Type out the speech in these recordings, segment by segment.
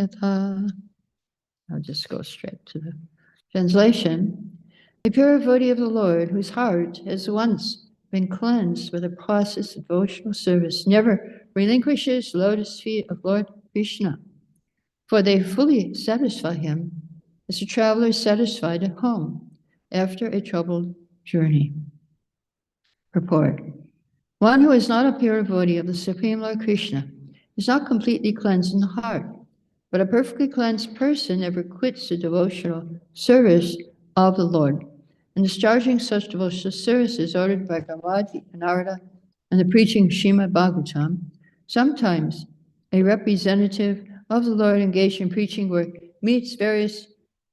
yatha. I'll just go straight to the translation. A pure devotee of the Lord, whose heart has once been cleansed by the process of devotional service, never relinquishes lotus feet of Lord Krishna, for they fully satisfy him as a traveler is satisfied at home after a troubled journey. Purport. One who is not a pure devotee of the Supreme Lord Krishna is not completely cleansed in the heart, but a perfectly cleansed person never quits the devotional service of the Lord. And discharging such devotional services ordered by Brahmaji, Narada, and the preaching Srimad Bhagavatam, sometimes a representative of the Lord engaged in preaching work meets various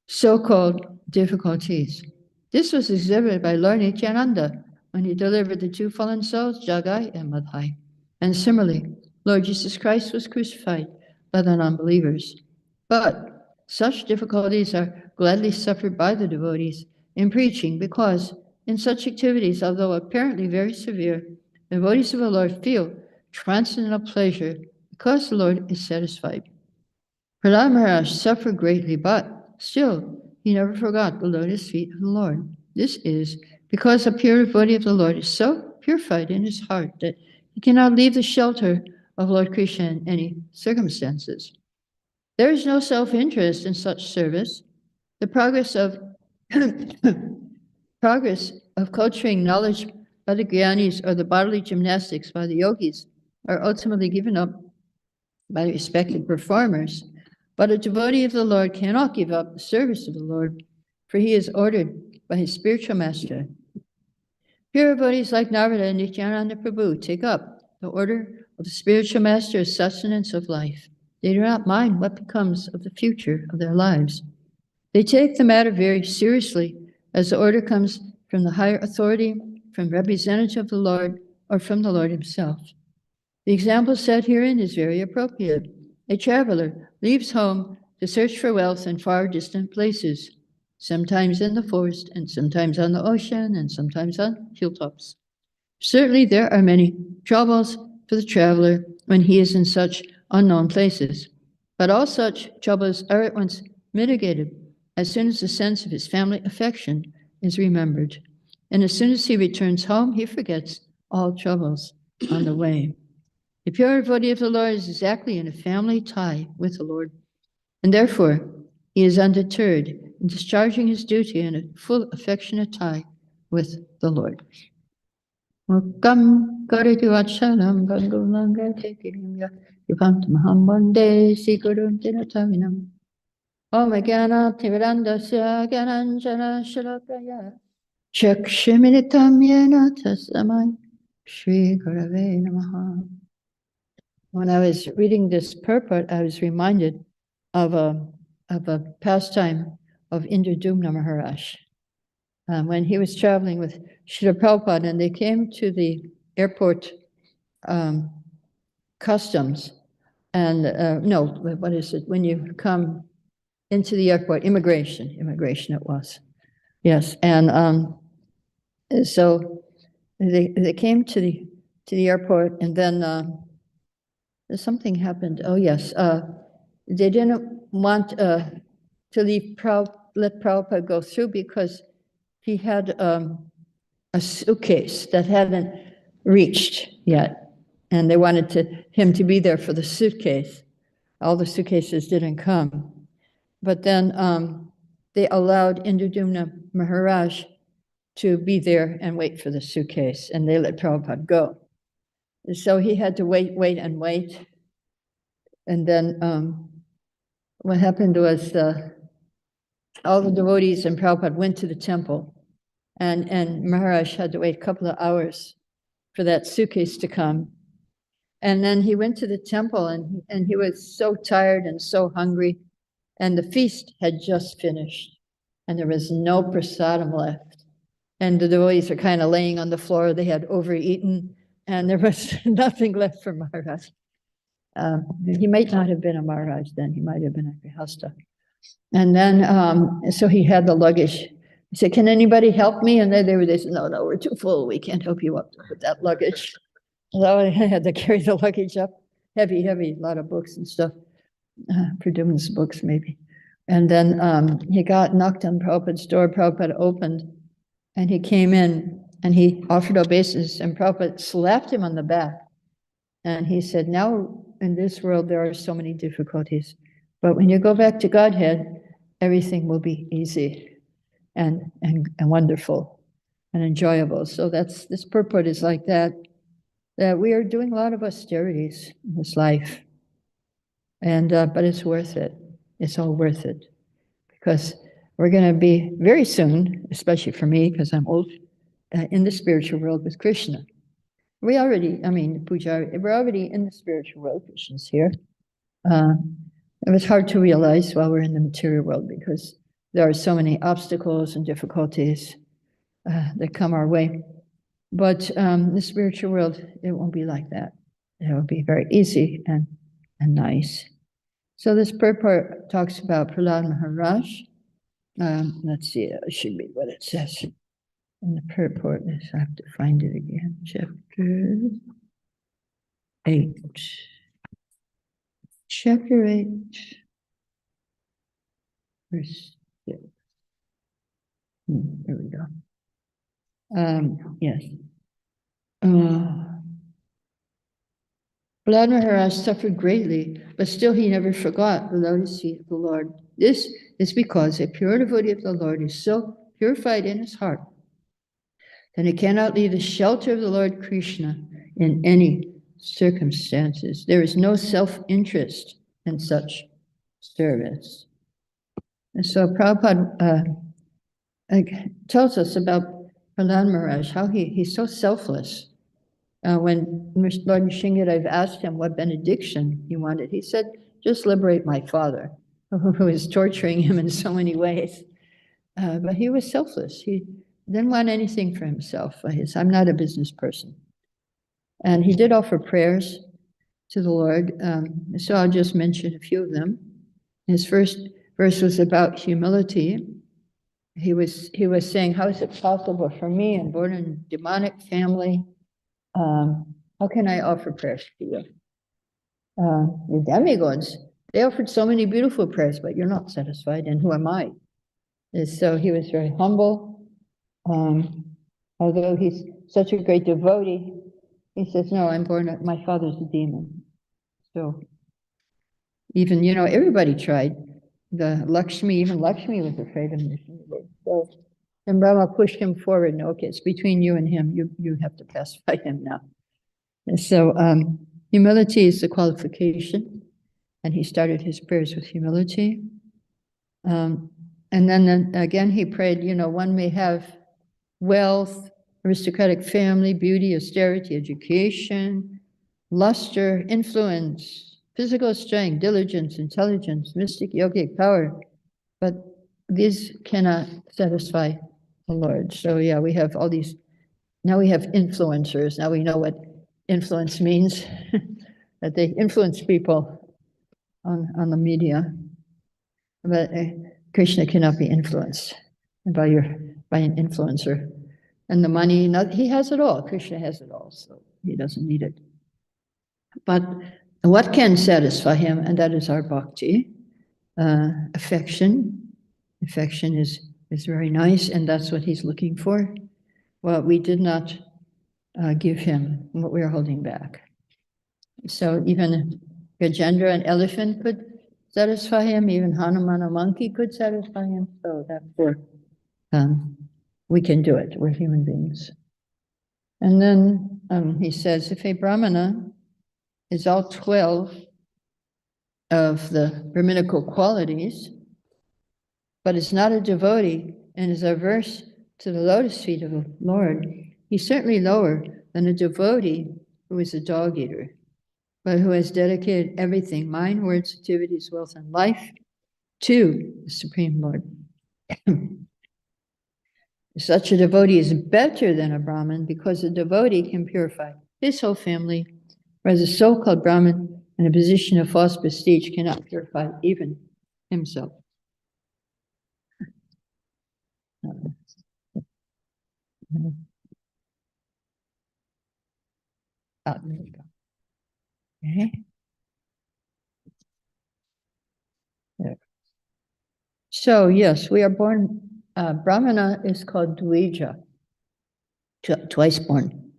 so-called difficulties. This was exhibited by Lord Nityananda when he delivered the two fallen souls, Jagai and Madhai. And similarly, Lord Jesus Christ was crucified by the non-believers. But such difficulties are gladly suffered by the devotees in preaching because in such activities, although apparently very severe, the devotees of the Lord feel transcendental pleasure because the Lord is satisfied. Prahlad Maharaj suffered greatly, but still he never forgot the lotus feet of the Lord. This is because a pure devotee of the Lord is so purified in his heart that he cannot leave the shelter of Lord Krishna in any circumstances. There is no self-interest in such service. The progress of culturing knowledge by the Gyanis or the bodily gymnastics by the yogis are ultimately given up by the respected performers. But a devotee of the Lord cannot give up the service of the Lord, for he is ordered by his spiritual master. Pure devotees like Narada and Nityananda Prabhu take up the order of the spiritual master as sustenance of life. They do not mind what becomes of the future of their lives. They take the matter very seriously, as the order comes from the higher authority, from representative of the Lord, or from the Lord himself. The example set herein is very appropriate. A traveler leaves home to search for wealth in far distant places, sometimes in the forest, and sometimes on the ocean, and sometimes on hilltops. Certainly there are many troubles for the traveler when he is in such unknown places, but all such troubles are at once mitigated as soon as the sense of his family affection is remembered. And as soon as he returns home, he forgets all troubles on the way. The pure devotee of the Lord is exactly in a family tie with the Lord, and therefore he is undeterred in discharging his duty in a full affectionate tie with the Lord. Mukam kariti vachalam gangulanga tekirimya yupantamaham bande sikurun tinatavinam. Om Jnana Timirandasya Gyananjana Shalakaya Chakshiminitam Yena Tasmai Shri Gurave Namaha. When I was reading this purport, I was reminded of a pastime of Indradumna Maharaj. When he was traveling with Srila Prabhupada and they came to the airport customs and no, what is it? When you come into the airport, immigration it was. Yes, and so they came to the airport and then something happened. Oh yes, they didn't want to let Prabhupada go through because he had a suitcase that hadn't reached yet, and they wanted him to be there for the suitcase. All the suitcases didn't come. But then they allowed Indradumna Maharaj to be there and wait for the suitcase, and they let Prabhupada go. And so he had to wait. And then what happened was all the devotees and Prabhupada went to the temple, and Maharaj had to wait a couple of hours for that suitcase to come. And then he went to the temple, and he was so tired and so hungry. And the feast had just finished, and there was no prasadam left. And the devotees are kind of laying on the floor. They had overeaten, and there was nothing left for Maharaj. He might not have been a Maharaj then. He might have been a Grihasta. And then, so he had the luggage. He said, "Can anybody help me?" And they said, "No, we're too full. We can't help you up with that luggage." So I had to carry the luggage up, heavy, a lot of books and stuff. for doing his books, maybe. And then he got knocked on Prabhupada's door. Prabhupada opened, and he came in, and he offered obeisance, and Prabhupada slapped him on the back. And he said, now in this world, there are so many difficulties. But when you go back to Godhead, everything will be easy and wonderful and enjoyable. So this purport is like that we are doing a lot of austerities in this life. And but it's worth it. It's all worth it. Because we're going to be very soon, especially for me, because I'm old, in the spiritual world with Krishna. We already, I mean, Pujari, we're already in the spiritual world. Krishna's here. It was hard to realize while we're in the material world because there are so many obstacles and difficulties that come our way. But the spiritual world, it won't be like that. It will be very easy and nice. So this purport talks about Prahlad Maharaj. Let's see, I should read what it says in the purport. I have to find it again. Chapter 8. Chapter 8, verse 6. There we go. Yes. Prahlad Maharaj suffered greatly, but still he never forgot the lotus feet of the Lord. This is because a pure devotee of the Lord is so purified in his heart that he cannot leave the shelter of the Lord Krishna in any circumstances. There is no self-interest in such service. And so Prabhupada tells us about Prahlad Maharaj, how he's so selfless. When Lord Nrsimhadev asked him what benediction he wanted, he said, just liberate my father, who is torturing him in so many ways. But he was selfless. He didn't want anything for himself. He said, I'm not a business person. And he did offer prayers to the Lord. So I'll just mention a few of them. His first verse was about humility. He was saying, how is it possible for me, and born in a demonic family, how can I offer prayers to you? The demigods, they offered so many beautiful prayers, but you're not satisfied, and who am I? And so he was very humble. Although he's such a great devotee, he says, no, my father's a demon. So even, everybody tried. Even Lakshmi was afraid of him. So, and Brahma pushed him forward. No, okay, it's between you and him. You have to pacify him now. And so humility is the qualification, and he started his prayers with humility. And then again, he prayed, one may have wealth, aristocratic family, beauty, austerity, education, luster, influence, physical strength, diligence, intelligence, mystic, yogic power, but these cannot satisfy the Lord. So yeah, we have all these, now we have influencers. Now we know what influence means, that they influence people on the media. But Krishna cannot be influenced by an influencer. And the money, he has it all. Krishna has it all, so he doesn't need it. But what can satisfy him, and that is our bhakti, affection. Affection is very nice, and that's what he's looking for. Well, we did not give him what we are holding back. So even Gajendra, an elephant, could satisfy him. Even Hanuman, a monkey, could satisfy him. So therefore, we can do it. We're human beings. And then he says, if a Brahmana is all 12 of the Brahminical qualities, but is not a devotee and is averse to the lotus feet of the Lord, he's certainly lower than a devotee who is a dog eater, but who has dedicated everything, mind, words, activities, wealth, and life, to the Supreme Lord. Such a devotee is better than a Brahmin because a devotee can purify his whole family, whereas a so-called Brahmin in a position of false prestige cannot purify even himself. There we go. Okay. So yes, we are born, Brahmana is called Dvija, twice born.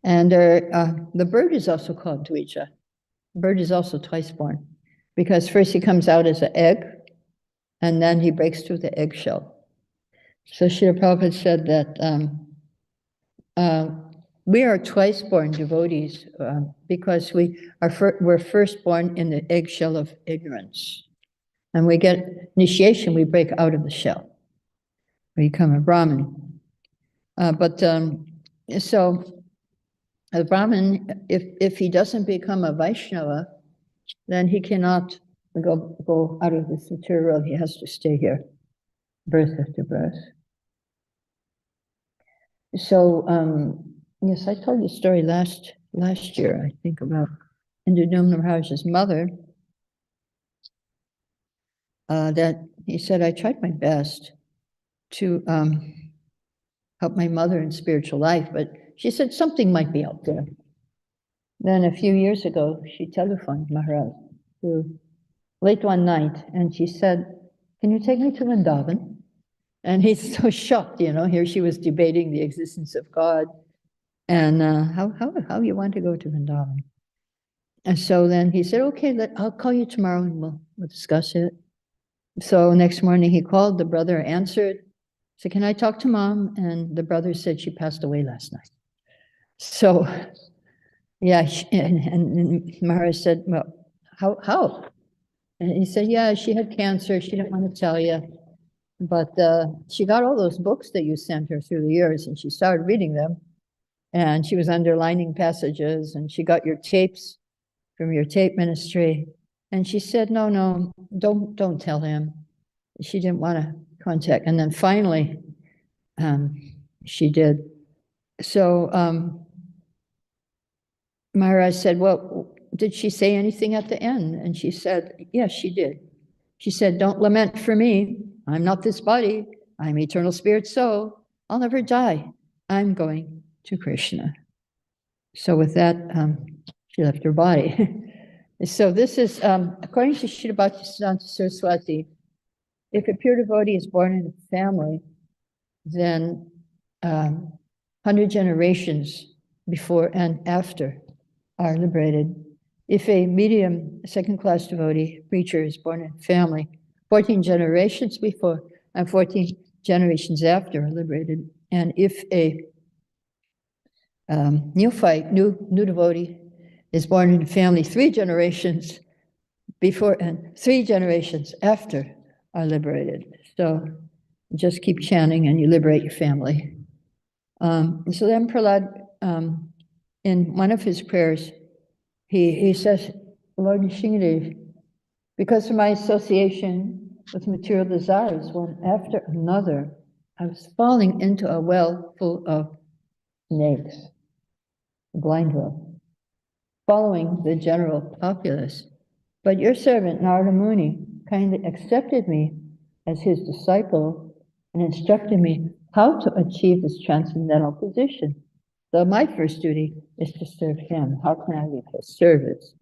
And the bird is also called Dvija. The bird is also twice born, because first he comes out as an egg, and then he breaks through the eggshell. So Srila Prabhupada said that we are twice born devotees because we're first born in the eggshell of ignorance. And we get initiation, we break out of the shell. We become a Brahmin. So a Brahmin, if he doesn't become a Vaishnava, then he cannot go out of this material world. He has to stay here, birth after birth. So yes, I told you a story last year, I think, about Indranuma Maharaj's mother. That he said, I tried my best to help my mother in spiritual life, but she said something might be out there. Then a few years ago, she telephoned Maharaj late one night, and she said, can you take me to Vrindavan? And he's so shocked, here she was debating the existence of God, and how you want to go to Vrindavan? And so then he said, okay, I'll call you tomorrow and we'll discuss it. So next morning he called, the brother answered, said, can I talk to mom? And the brother said she passed away last night. So yeah, and Maharaj said, well, how? And he said, yeah, she had cancer. She didn't want to tell you. But she got all those books that you sent her through the years, and she started reading them. And she was underlining passages, and she got your tapes from your tape ministry. And she said, no, don't tell him. She didn't want to contact. And then finally, she did. So Maharaj said, well, did she say anything at the end? And she said, yes, she did. She said, don't lament for me. I'm not this body. I'm eternal spirit soul. I'll never die. I'm going to Krishna. So with that, she left her body. So this is, according to Srila Bhaktisiddhanta Saraswati, if a pure devotee is born in a family, then 100 generations before and after are liberated. If a medium second-class devotee preacher is born in a family, 14 generations before and 14 generations after are liberated. And if a neophyte, new devotee is born in a family, 3 generations before and 3 generations after are liberated. So just keep chanting and you liberate your family. So then Prahlad, in one of his prayers, he says, Lord Nrsimhadev, because of my association with material desires, one after another, I was falling into a well full of snakes, a blind well, following the general populace. But your servant, Narada Muni, kindly accepted me as his disciple and instructed me how to achieve this transcendental position. So my first duty is to serve him. How can I be of service?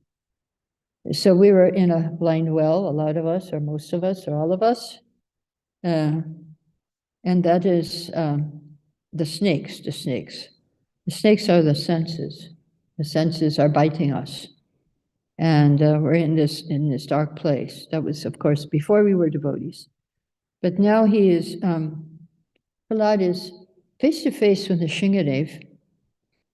So we were in a blind well, a lot of us, or most of us, or all of us. And that is the snakes. The snakes are the senses. The senses are biting us. And we're in this dark place. That was, of course, before we were devotees. But now he is, Prahlad is face to face with the Shingadev.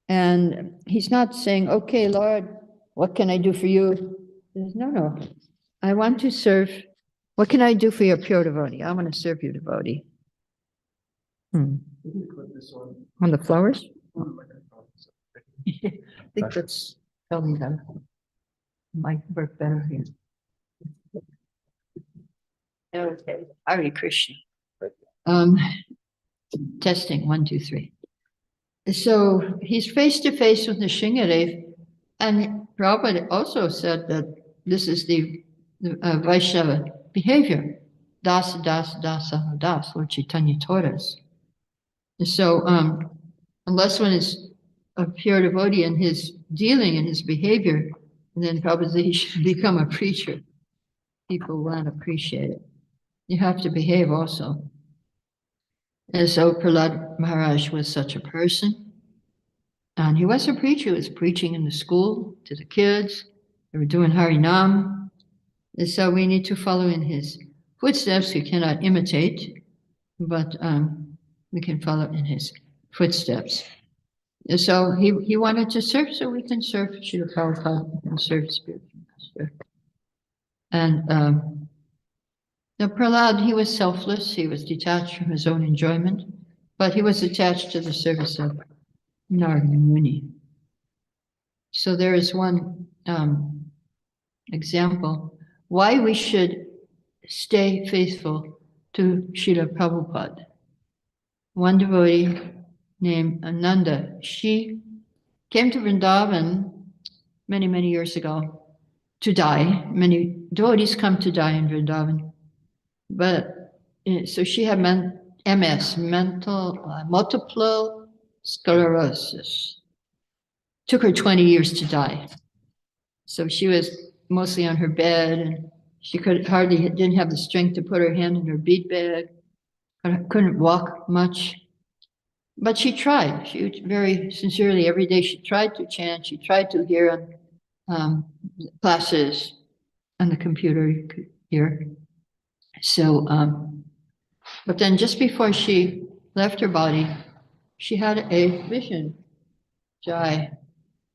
And he's not saying, okay, Lord, what can I do for you? He says, no, I want to serve. What can I do for your pure devotee? I want to serve your devotee. On the flowers? I think that's telling them. Might work better here. Okay, Hare Krishna. Testing, 1, 2, 3. So he's face to face with the Shingadev, and Prabhupada also said that this is the Vaishnava behavior. Das, Lord Chaitanya taught us. And so unless one is a pure devotee in his dealing and his behavior, then probably he should become a preacher. People won't appreciate it. You have to behave also. And so Prahlad Maharaj was such a person. And he was a preacher. He was preaching in the school to the kids. They were doing Harinam. And so we need to follow in his footsteps. We cannot imitate, but we can follow in his footsteps. And so he wanted to serve, so we can serve Srila Prabhupada and serve spiritual master. And now Prahlad, he was selfless. He was detached from his own enjoyment, but he was attached to the service of Narayani Muni. So there is one example why we should stay faithful to Srila Prabhupada. One devotee named Ananda, she came to Vrindavan many, many years ago to die. Many devotees come to die in Vrindavan. But so she had MS, multiple sclerosis. Took her 20 years to die. So she was mostly on her bed, and she didn't have the strength to put her hand in her bead bag, couldn't walk much. But she tried. She very sincerely every day she tried to chant. She tried to hear classes on the computer here. So, but then just before she left her body, she had a vision. Jai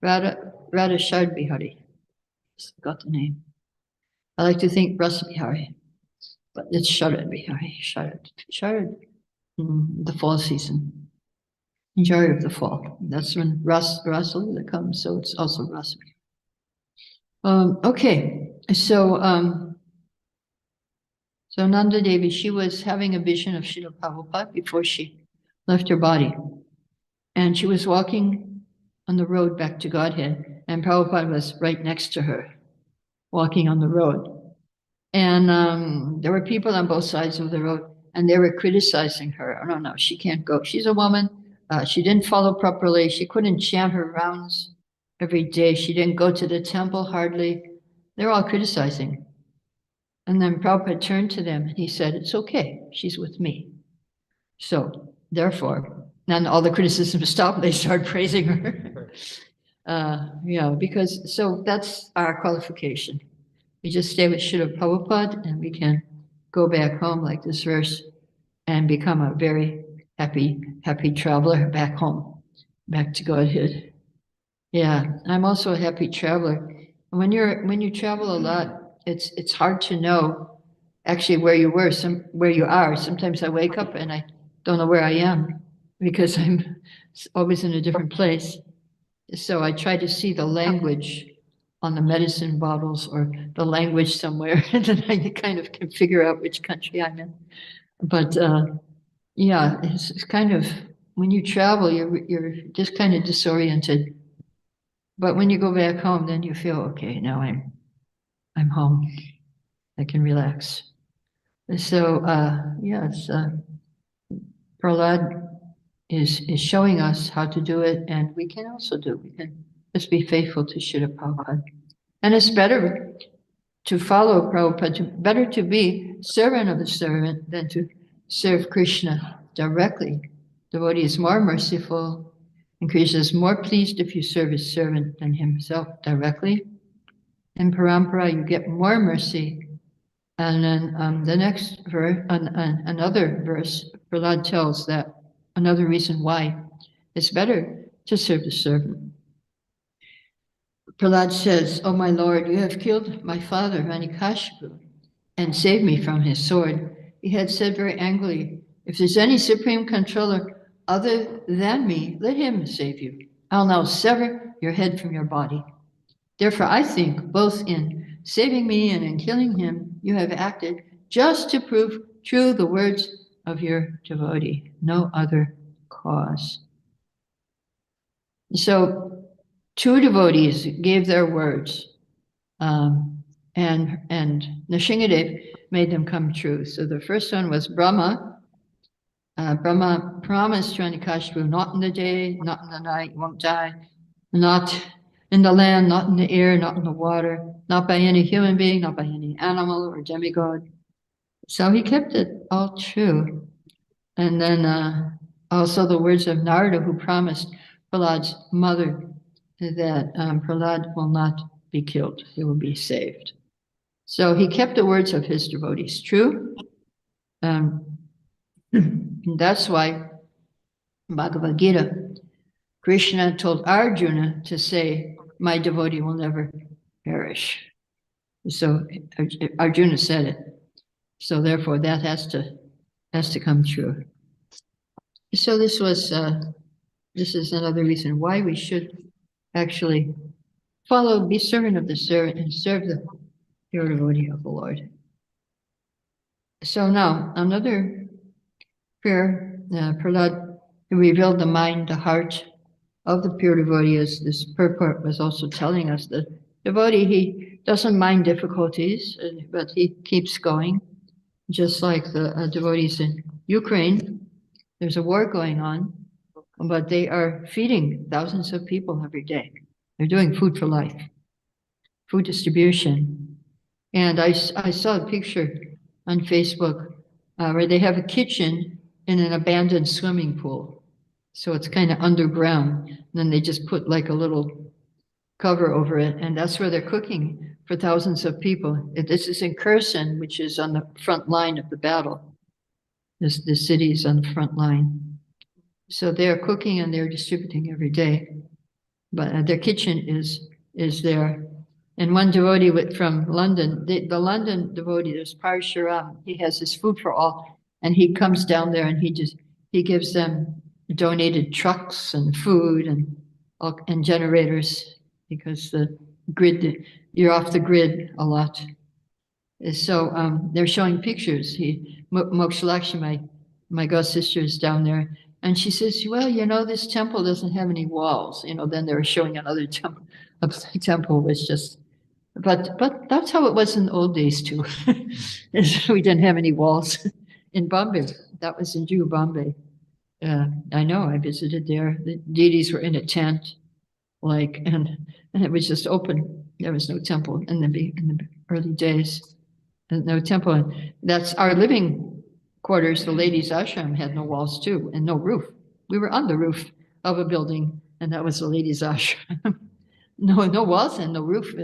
Radha Shard Bihari. Got the name. I like to think Rasa Bihari, but it's Sharad Bihari. Sharad, the fall season. Enjoy of the fall. That's when Rasa comes, so it's also Rasa. Okay, so Nanda Devi, she was having a vision of Srila Prabhupada before she left her body. And she was walking on the road back to Godhead, and Prabhupada was right next to her, walking on the road. And there were people on both sides of the road, and they were criticizing her. Oh, no, she can't go. She's a woman. She didn't follow properly. She couldn't chant her rounds every day. She didn't go to the temple hardly. They're all criticizing. And then Prabhupada turned to them and he said, it's okay. She's with me. So therefore, and all the criticism stopped. They started praising her. Because so that's our qualification. We just stay with Srila Prabhupada and we can go back home like this verse and become a very happy traveler back home, back to Godhead. Yeah, I'm also a happy traveler. When you travel a lot, it's hard to know actually where you are. Sometimes I wake up and I don't know where I am because I'm always in a different place. So I try to see the language on the medicine bottles or the language somewhere, and then I kind of can figure out which country I'm in. But it's kind of when you travel, you're just kind of disoriented. But when you go back home, then you feel okay. Now I'm home. I can relax. So Prahlad is showing us how to do it, and we can also do it. We can just be faithful to Srila Prabhupada. And it's better to follow Prabhupada, better to be servant of the servant than to serve Krishna directly. Devotee is more merciful, and Krishna is more pleased if you serve his servant than himself directly. In Parampara, you get more mercy. And then the next verse, another verse, Prahlad tells that another reason why it's better to serve the servant. Prahlad says, "Oh my Lord, you have killed my father, Manikashipu, and saved me from his sword." He had said very angrily, "If there's any supreme controller other than me, let him save you. I'll now sever your head from your body. Therefore, I think both in saving me and in killing him, you have acted just to prove true the words of your devotee, no other cause." So, two devotees gave their words, and Nrsingadev made them come true. So the first one was Brahma. Brahma promised Hiranyakashipu, not in the day, not in the night, you won't die, not in the land, not in the air, not in the water, not by any human being, not by any animal or demigod. So he kept it all true. And then also the words of Narada, who promised Prahlad's mother that Prahlad will not be killed, he will be saved. So he kept the words of his devotees true. That's why Bhagavad Gita, Krishna told Arjuna to say, my devotee will never perish. So Arjuna said it. So therefore that has to come true. So this is another reason why we should actually be servant of the servant and serve the pure devotee of the Lord. So now another prayer, Prahlad revealed the mind, the heart of the pure devotee, as this purport was also telling us. The devotee, he doesn't mind difficulties, but he keeps going, just like the devotees in Ukraine. There's a war going on, but they are feeding thousands of people every day. They're doing food for life, food distribution. And I saw a picture on Facebook where they have a kitchen in an abandoned swimming pool. So it's kind of underground. And then they just put like a little cover over it. And that's where they're cooking for thousands of people. This is in Kherson, which is on the front line of the battle. The city is on the front line. So they're cooking and they're distributing every day. But their kitchen is there. And one devotee from London, the London devotee, there's Parshuram, he has his food for all, and he comes down there and he gives them donated trucks and food and generators, because the grid, you're off the grid a lot. So they're showing pictures. Mokshalakshmi, my god sister, is down there, and she says, well, this temple doesn't have any walls. Then they were showing another temple. The temple was just, but that's how it was in the old days too. We didn't have any walls in Bombay. That was in Jew Bombay. I know, I visited there. The deities were in a tent, and it was just open. There was no temple in the early days. No temple. And that's our living quarters. The ladies' ashram had no walls too, and no roof. We were on the roof of a building, and that was the ladies' ashram. No walls and no roof,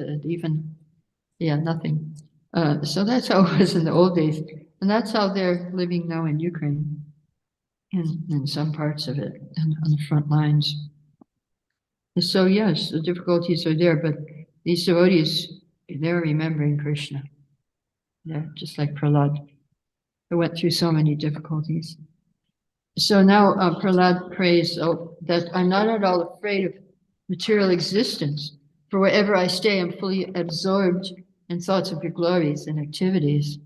nothing. So that's how it was in the old days, and that's how they're living now in Ukraine, in some parts of it, and on the front lines. So yes, the difficulties are there, but these devotees, they're remembering Krishna. Yeah, just like Prahlad, who went through so many difficulties. So now Prahlad prays that I'm not at all afraid of material existence, for wherever I stay, I'm fully absorbed in thoughts of your glories and activities.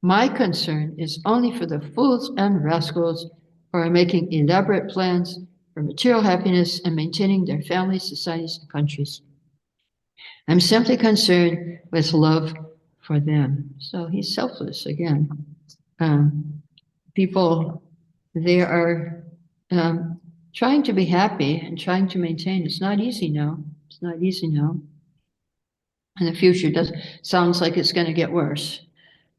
My concern is only for the fools and rascals who are making elaborate plans for material happiness and maintaining their families, societies, and countries. I'm simply concerned with love for them. So he's selfless again. People, they are trying to be happy and trying to maintain. It's not easy now. It's not easy now. And the future sounds like it's going to get worse.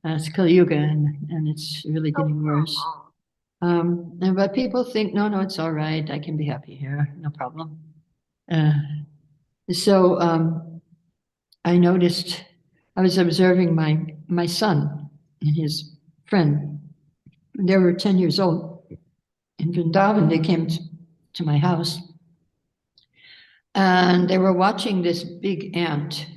It's Kali Yuga, and it's really getting worse. But people think, no, it's all right. I can be happy here, no problem. So I noticed, I was observing my son and his friend. They were 10 years old. In Vrindavan, they came to my house, and they were watching this big ant.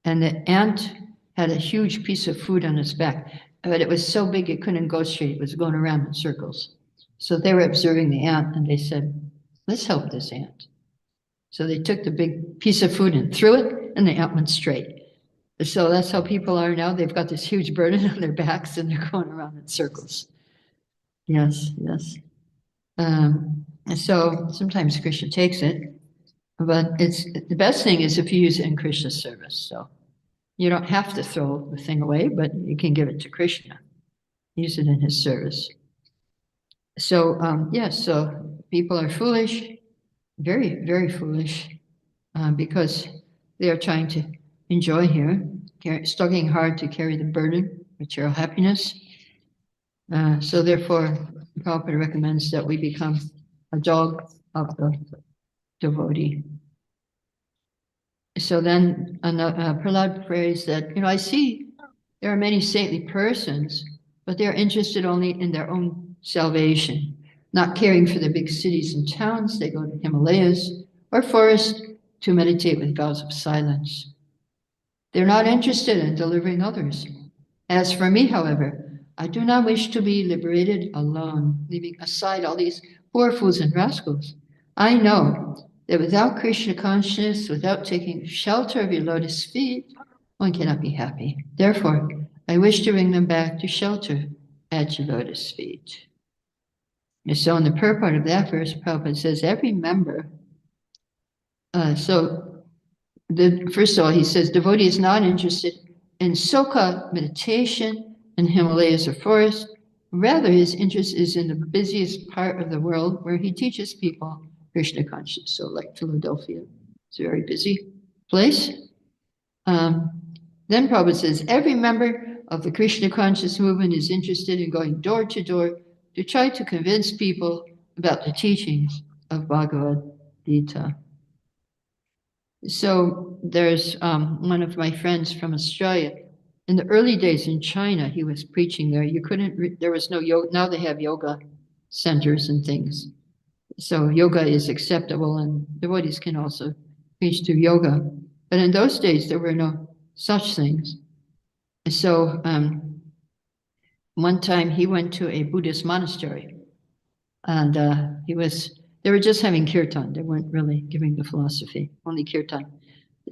And the ant had a huge piece of food on its back, but it was so big it couldn't go straight. It was going around in circles. So they were observing the ant, and they said, let's help this ant. So they took the big piece of food and threw it, and the ant went straight. So that's how people are now. They've got this huge burden on their backs, and they're going around in circles. Yes. And so sometimes Krishna takes it, but the best thing is if you use it in Krishna's service. So you don't have to throw the thing away, but you can give it to Krishna. Use it in his service. So so people are foolish, very, very foolish, because they are trying to enjoy here, struggling hard to carry the burden material happiness. So therefore, Prabhupada recommends that we become a dog of the devotee. So then Prahlad prays that, I see there are many saintly persons, but they're interested only in their own salvation, not caring for the big cities and towns. They go to Himalayas or forest to meditate with vows of silence. They're not interested in delivering others. As for me, however, I do not wish to be liberated alone, leaving aside all these poor fools and rascals. I know that without Krishna consciousness, without taking shelter of your lotus feet, one cannot be happy. Therefore, I wish to bring them back to shelter at your lotus feet. And so in the purport of that verse, Prabhupada says, every member, first of all, he says, devotee is not interested in Soka meditation in Himalayas or forest. Rather, his interest is in the busiest part of the world where he teaches people Krishna consciousness. So like Philadelphia, it's a very busy place. Then Prabhupada says, every member of the Krishna conscious movement is interested in going door to door to try to convince people about the teachings of Bhagavad Gita. So there's one of my friends from Australia. In the early days in China, he was preaching there. There was no yoga. Now they have yoga centers and things. So yoga is acceptable and devotees can also preach through yoga. But in those days, there were no such things. So one time he went to a Buddhist monastery and they were just having kirtan. They weren't really giving the philosophy, only kirtan.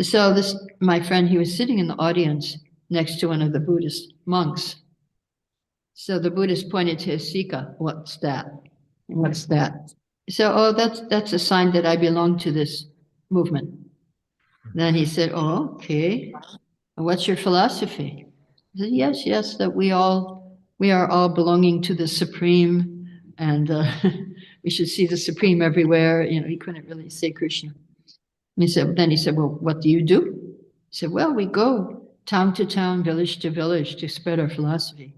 So my friend, he was sitting in the audience next to one of the Buddhist monks. So the Buddhist pointed to his sika. What's that? What's that? So, that's a sign that I belong to this movement. Then he said, oh, okay. What's your philosophy? I said, yes, that we are all belonging to the Supreme, and we should see the Supreme everywhere. He couldn't really say Krishna. Then he said, well, what do you do? He said, well, we go town to town, village to village to spread our philosophy.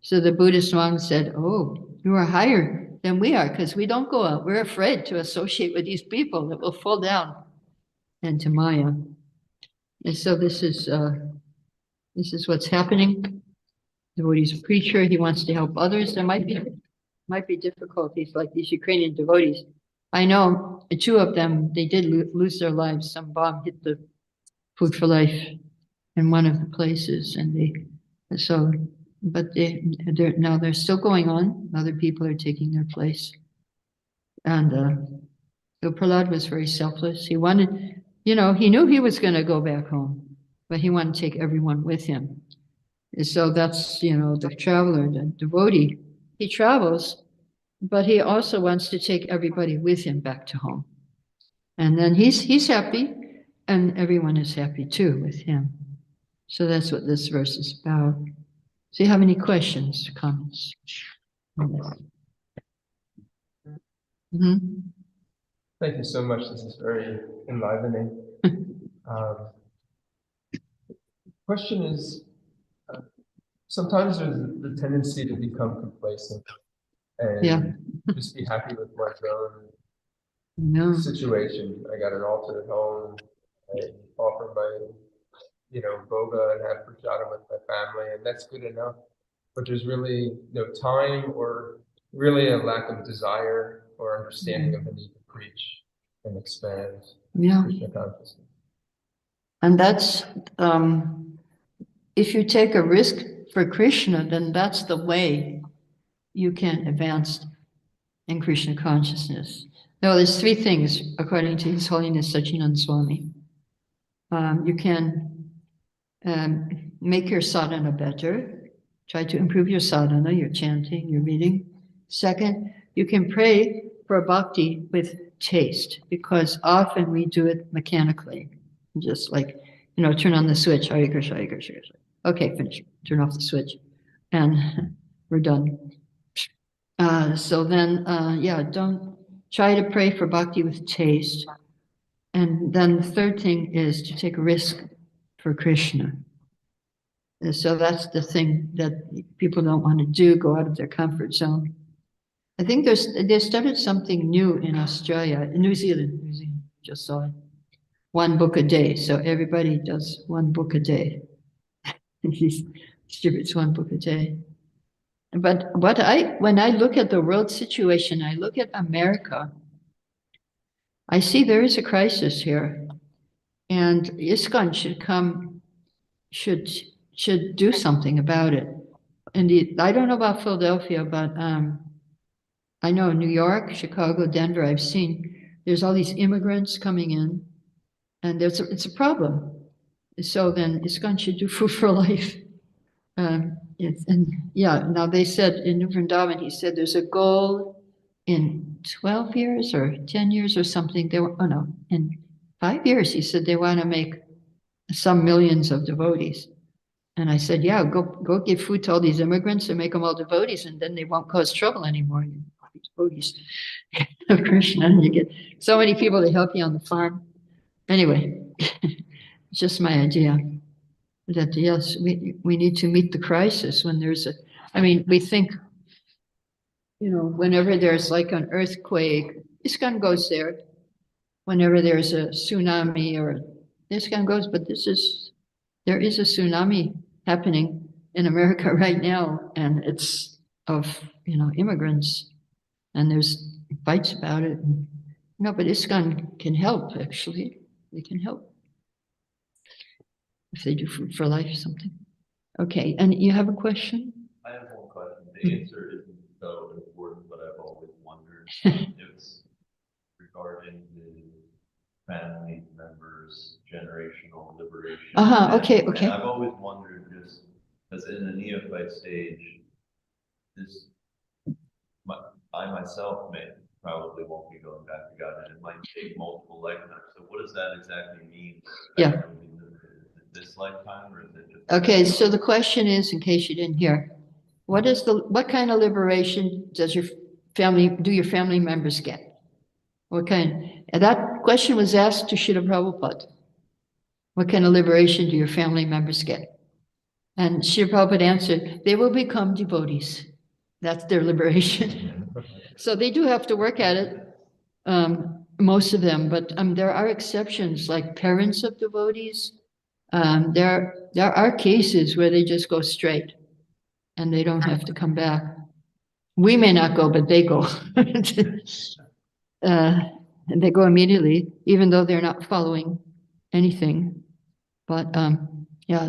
So the Buddhist monk said, oh, you are higher than we are because we don't go out. We're afraid to associate with these people that will fall down into Maya. And so this is what's happening. The Devotee's a preacher. He wants to help others. There might be difficulties like these Ukrainian devotees. I know two of them, they did lose their lives. Some bomb hit the Food for Life in one of the places, but they're still going on. Other people are taking their place. And so Prahlad was very selfless. He wanted, he knew he was going to go back home, but he wanted to take everyone with him. And so that's, the traveler, the devotee, he travels, but he also wants to take everybody with him back to home. And then he's happy, and everyone is happy too with him. So that's what this verse is about. Do you have any questions, comments? Mm-hmm. Thank you so much. This is very enlivening. Question is, sometimes there's the tendency to become complacent and just be happy with one's own situation. I got an altar at home. I offer my, boga and have prashadam with my family, and that's good enough. But there's really no time or really a lack of desire or understanding of the need to preach and expand Krishna consciousness. And that's, if you take a risk for Krishna, then that's the way you can advance in Krishna consciousness. No, there's three things, according to His Holiness Sachinanda Swami. You can make your sadhana better. Try to improve your sadhana, your chanting, your reading. Second, you can pray for bhakti with taste, because often we do it mechanically. Just like, turn on the switch, Hare Krishna, Hare Krishna, Hare Krishna. Okay, finish. Turn off the switch. And we're done. So then, don't try to pray for bhakti with taste. And then the third thing is to take a risk for Krishna. And so that's the thing that people don't want to do, go out of their comfort zone. I think they started something new in Australia, in New Zealand, just saw it. 1 book a day. So everybody does 1 book a day. He distributes 1 book a day. But when I look at the world situation, I look at America, I see there is a crisis here, and ISKCON should do something about it. Indeed, I don't know about Philadelphia, but I know New York, Chicago, Denver. I've seen there's all these immigrants coming in, and it's a problem. So then ISKCON should do food for life. Now they said in New Vrindavan, he said there's a goal in 12 years or 10 years or something. In 5 years, he said they want to make some millions of devotees. And I said, yeah, go give food to all these immigrants and make them all devotees, and then they won't cause trouble anymore. Devotees of Krishna, and you get so many people to help you on the farm. Anyway, it's just my idea that yes, we need to meet the crisis when there's we think, whenever there's like an earthquake, ISKCON goes there. Whenever there's a tsunami ISKCON goes, but there is a tsunami happening in America right now, and it's of, immigrants, and there's fights about it. But ISKCON can help, actually. They can help if they do food for life or something. Okay, and you have a question? I have one question. The answer isn't so important, but I've always wondered if it's regarding the family members' generational liberation. Okay. And I've always wondered, just as in the neophyte stage, I myself probably won't be going back to God, and it might take multiple lifetimes. So what does that exactly mean? Yeah. This lifetime, or is it just? Okay, so the question is, in case you didn't hear, what kind of liberation do your family members get? And that question was asked to Srila Prabhupada. What kind of liberation do your family members get? And Srila Prabhupada answered, they will become devotees. That's their liberation. So they do have to work at it, most of them, but there are exceptions, like parents of devotees. There are cases where they just go straight and they don't have to come back. We may not go, but they go. And they go immediately, even though they're not following anything. But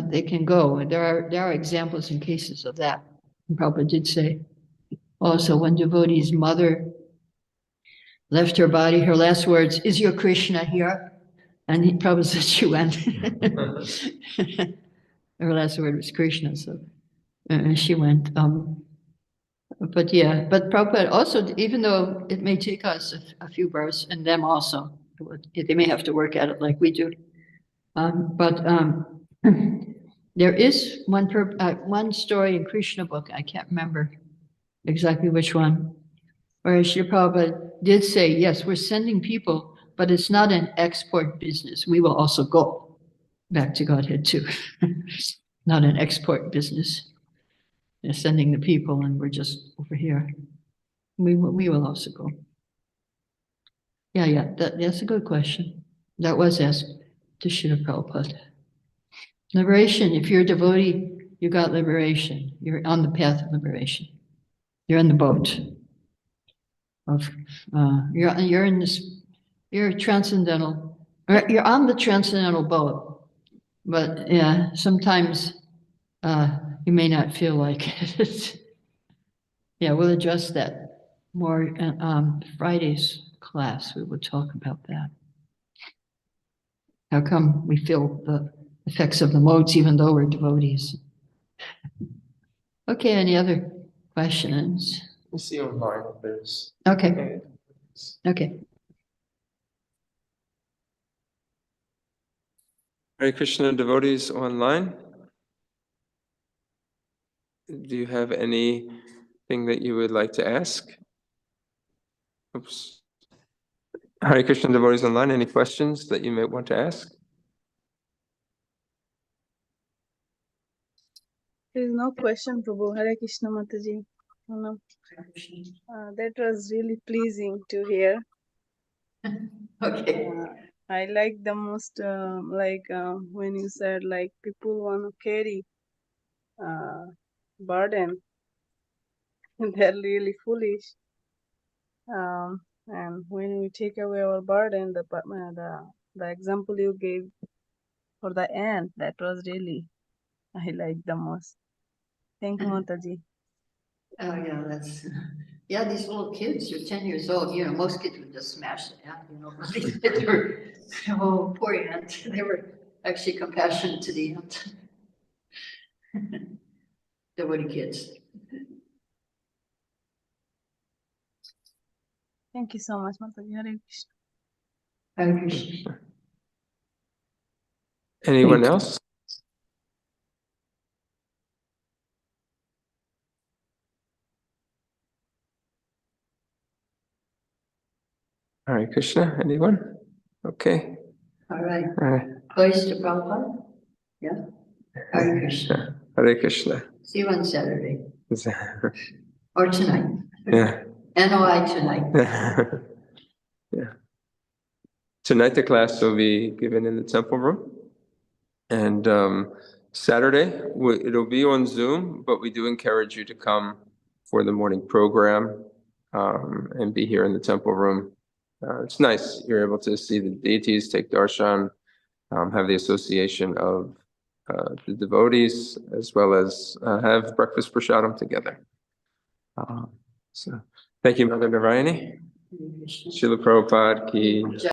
they can go. There are examples and cases of that. Prabhupada did say also, one devotee's mother left her body, her last words, "Is your Krishna here?" And he probably said she went. Her last word was Krishna, so she went. But Prabhupada also, even though it may take us a few births, and them also, they may have to work at it like we do. There is one story in Krishna book, I can't remember exactly which one, where Srila Prabhupada did say, yes, we're sending people, but it's not an export business. We will also go back to Godhead too. Not an export business. They're sending the people and we're just over here. We will also go. That's a good question. That was asked to Srila Prabhupada. Liberation, if you're a devotee, you got liberation. You're on the path of liberation. You're in the boat of, you're in this, you're transcendental, you're on the transcendental boat, but sometimes you may not feel like it. We'll address that more Friday's class. We will talk about that. How come we feel the effects of the modes even though we're devotees? Okay, any other questions? You see online if there's. Okay. Hare Krishna devotees online. Do you have anything that you would like to ask? Oops. Hare Krishna devotees online, any questions that you may want to ask? There is no question, Prabhu. Hare Krishna Mataji. No. That was really pleasing to hear. Okay. I like the most, when you said like people want to carry burden, they're really foolish. And when we take away our burden, the example you gave for the ant, that was really I like the most. Thank you, Mataji. Oh, yeah, yeah, these little kids are 10 years old, most kids would just smash the ant, but these kids were, oh, poor ant, they were actually compassionate to the ant. The woody kids. Thank you so much, Mataji. Hare Krishna. Hare Krishna. Anyone else? Hare Krishna, anyone? Okay. All right, All right. place to Prabhupada? Yeah. Hare Krishna. Hare Krishna. See you on Saturday, or tonight. Yeah. NOI tonight. Yeah. Tonight the class will be given in the temple room. And Saturday, it'll be on Zoom, but we do encourage you to come for the morning program and be here in the temple room. It's nice. You're able to see the deities, take darshan, have the association of the devotees, as well as have breakfast prasadam together. So thank you, Mother Narayani. Srila Prabhupada ki